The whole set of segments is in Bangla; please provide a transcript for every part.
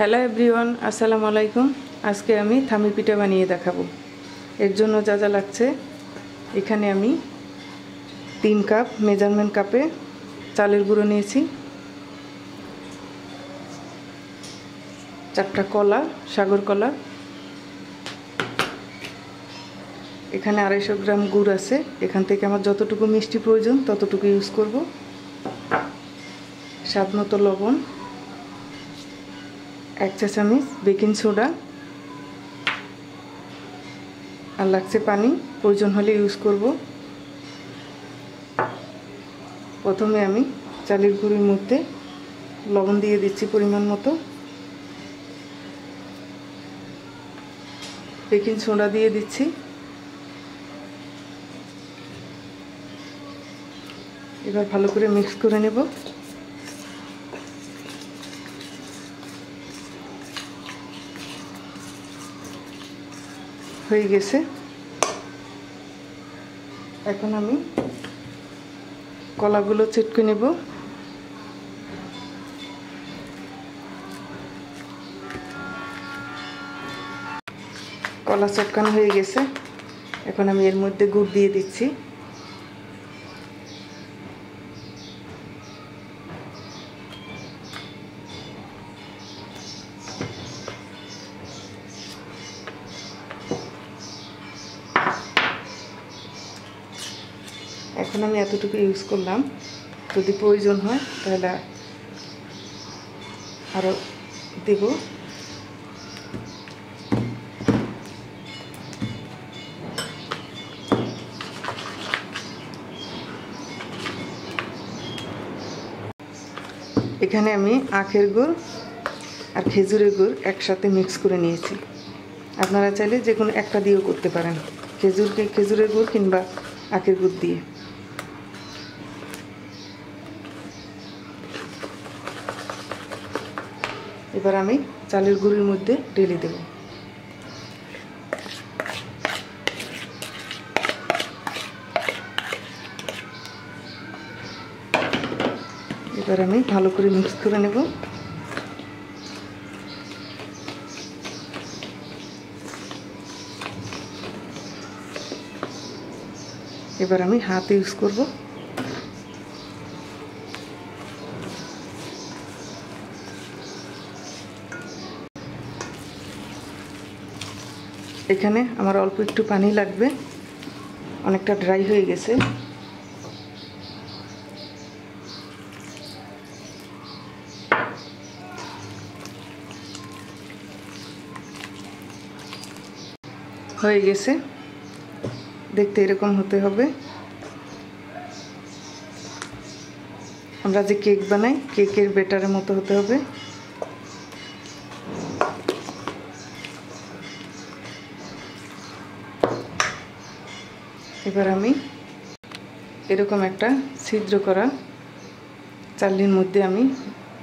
হ্যালো এভরিওয়ান, আসসালামু আলাইকুম। আজকে আমি থামি পিঠা বানিয়ে দেখাবো। এর জন্য যা যা লাগছে, এখানে আমি 3 কাপ মেজারমেন্ট কাপে চালের গুঁড়ো নিয়েছি, 4টা কলা, সাগর কলা, এখানে 250 গ্রাম গুড় আছে। এখান থেকে আমার যতটুকু মিষ্টি প্রয়োজন ততটুকু ইউজ করব। স্বাদ মতো লবণ, 1 চা চামচ বেকিং সোডা, আর লাগছে পানি, প্রয়োজন হলে ইউজ করব। প্রথমে আমি চালের গুঁড়ির মধ্যে লবণ দিয়ে দিচ্ছি পরিমাণ মতো, বেকিং সোডা দিয়ে দিচ্ছি, এবার ভালো করে মিক্স করে নেব। হয়ে গেছে। এখন আমি কলাগুলো চিটকে নেব। কলা চটকানো হয়ে গেছে। এখন আমি এর মধ্যে গুড় দিয়ে দিচ্ছি। এখন আমি এতটুকু ইউজ করলাম, যদি প্রয়োজন হয় তাহলে আরও দেব। এখানে আমি আখের গুড় আর খেজুরের গুড় একসাথে মিক্স করে নিয়েছি। আপনারা চাইলে যে কোনো একটা দিয়েও করতে পারেন, খেজুরের গুড় কিংবা আখের গুড় দিয়ে। এবার আমি চালের গুঁড়ির মধ্যে ঢেলে দেব। এবার আমি ভালো করে মিক্স করে নেব। এবার আমি হাত ইউজ করব। এখানে আমার অল্প একটু পানি লাগবে, অনেকটা ড্রাই হয়ে গেছে। হয়ে গেছে, দেখতে এরকম হতে হবে। আমরা যে কেক বানাই, কেকের ব্যাটারের মতো হতে হবে। এবার আমি এরকম একটা ছিদ্র করা চালনির মধ্যে আমি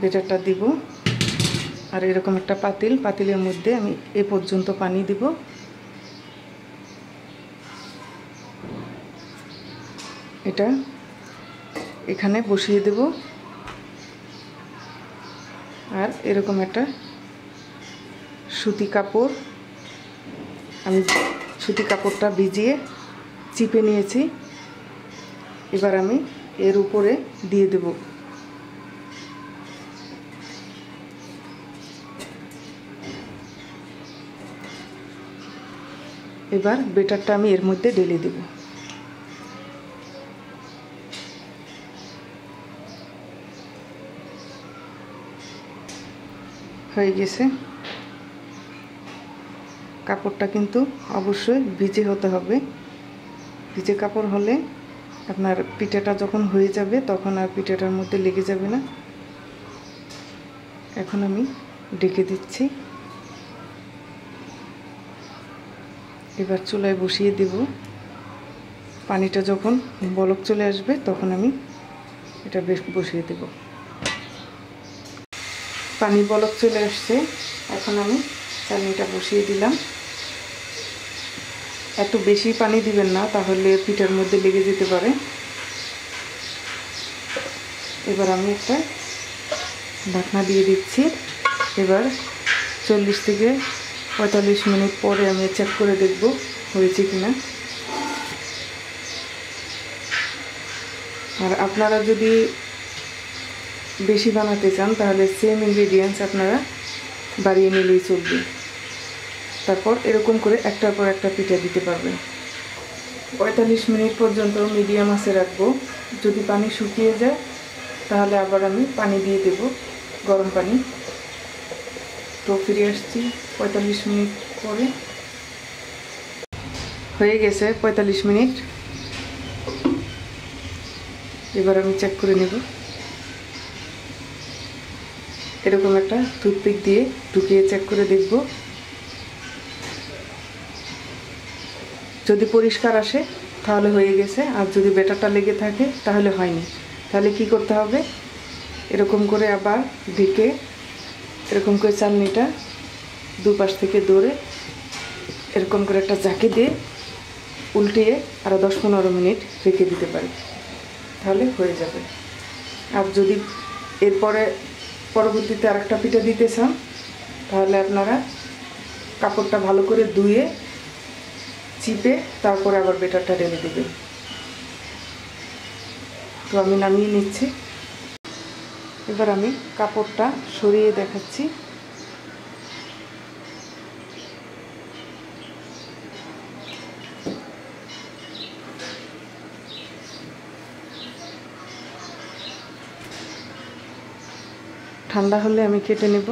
ব্যাটারটা দিব, আর এরকম একটা পাতিলের মধ্যে আমি এ পর্যন্ত পানি দিব। এটা এখানে বসিয়ে দেব, আর এরকম একটা সুতি কাপড়, আমি সুতি কাপড়টা ভিজিয়ে চিপে নিয়েছি। এবার আমি এর উপরে দিয়ে দেব। এবার ব্যাটারটা আমি এর মধ্যে ঢেলে দেব। হয়ে গেছে। কাপড়টা কিন্তু অবশ্যই ভিজে হতে হবে। ভিজে কাপড় হলে আপনার পিঠাটা যখন হয়ে যাবে তখন আর পিঠাটার মধ্যে লেগে যাবে না। এখন আমি ঢেকে দিচ্ছি। এবার চুলায় বসিয়ে দেব। পানিটা যখন বলক চলে আসবে তখন আমি এটা বসিয়ে দেব। পানি বলক চলে আসছে, এখন আমি চালনিটা বসিয়ে দিলাম। এত বেশি পানি দিবেন না, তাহলে পিঠার মধ্যে লেগে যেতে পারে। এবার আমি একটা ঢাকনা দিয়ে দিচ্ছি। এবার 40 থেকে 45 মিনিট পরে আমি চেক করে দেখব হয়েছে কিনা। আর আপনারা যদি বেশি বানাতে চান তাহলে সেম ইনগ্রেডিয়েন্টস আপনারা বাড়িয়ে নিলেই চলবে। তারপর এরকম করে একটার পর একটা পিঠা দিতে পারবেন। 45 মিনিট পর্যন্ত মিডিয়াম আঁচে রাখবো। যদি পানি শুকিয়ে যায় তাহলে আবার আমি পানি দিয়ে দেব, গরম পানি। তো ফিরে আসছি 45 মিনিট পরে। হয়ে গেছে 45 মিনিট। এবার আমি চেক করে নেব। এরকম একটা টুথপিক দিয়ে ঢুকিয়ে চেক করে দেখব। যদি পরিষ্কার আসে তাহলে হয়ে গেছে, আর যদি ব্যাটারটা লেগে থাকে তাহলে হয়নি। তাহলে কি করতে হবে, এরকম করে আবার ঢেকে এরকম করে চালনিটা দুপাশ থেকে ধরে এরকম করে একটা ঝাঁকি দিয়ে উল্টিয়ে আরও 10-15 মিনিট রেখে দিতে পারি, তাহলে হয়ে যাবে। আর যদি এরপরে পরবর্তীতে আরেকটা পিঠা দিতে চান তাহলে আপনারা কাপড়টা ভালো করে ধুয়ে চিপে তারপরে আবার ব্যাটারটা ঢেলে দেবেন। তো আমি নামিয়ে নিচ্ছি। এবার আমি কাপড়টা সরিয়ে দেখাচ্ছি। ঠান্ডা হলে আমি কেটে নেব।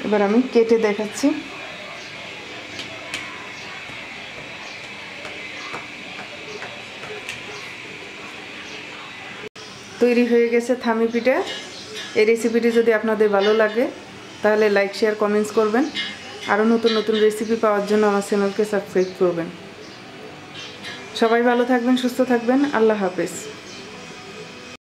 এবার আমি কেটে দেখাচ্ছি। তৈরি হয়ে গেছে থামি পিঠা। এই রেসিপিটি যদি আপনাদের ভালো লাগে তাহলে লাইক, শেয়ার, কমেন্টস করবেন। আরও নতুন নতুন রেসিপি পাওয়ার জন্য আমার চ্যানেলকে সাবস্ক্রাইব করবেন। সবাই ভালো থাকবেন, সুস্থ থাকবেন। আল্লাহ হাফেজ।